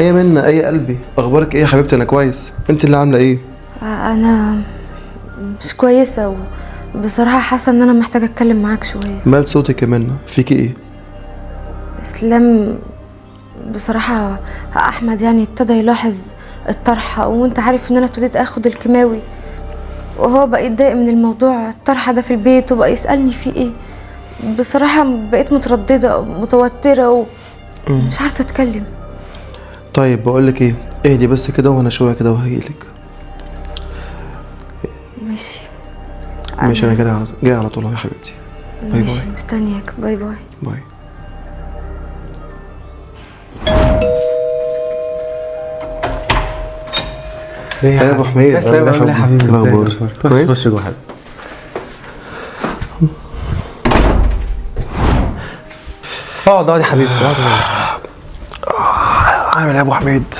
ايه منا، ايه قلبي، اخبارك ايه يا حبيبتي؟ انا كويس، انت اللي عامله ايه؟ انا مش كويسه وبصراحه حاسه ان انا محتاجه اتكلم معاك شويه. مال صوتك يا منا؟ فيكي ايه؟ اسلام بصراحه احمد يعني ابتدى يلاحظ الطرحه، وانت عارف ان انا ابتديت اخد الكيماوي، وهو بقى يتضايق من الموضوع الطرحه ده في البيت وبقى يسالني فيه ايه. بصراحه بقيت متردده متوتره ومش عارفه اتكلم. طيب بقولك ايه، اهدي بس كده وانا شويه كده وهجيلك. ماشي. ماشي، انا جاي على طول اهو يا حبيبتي. باي ماشي، باي. مستنياك. باي باي. باي. ايه يا ابو حميد، اسلام، عامل ايه يا حبيبي؟ ازيك؟ الاخبار؟ كويس. خش جوه حبيبي. اقعد يا حبيبي، اقعد. عامل ايه يا ابو حميد؟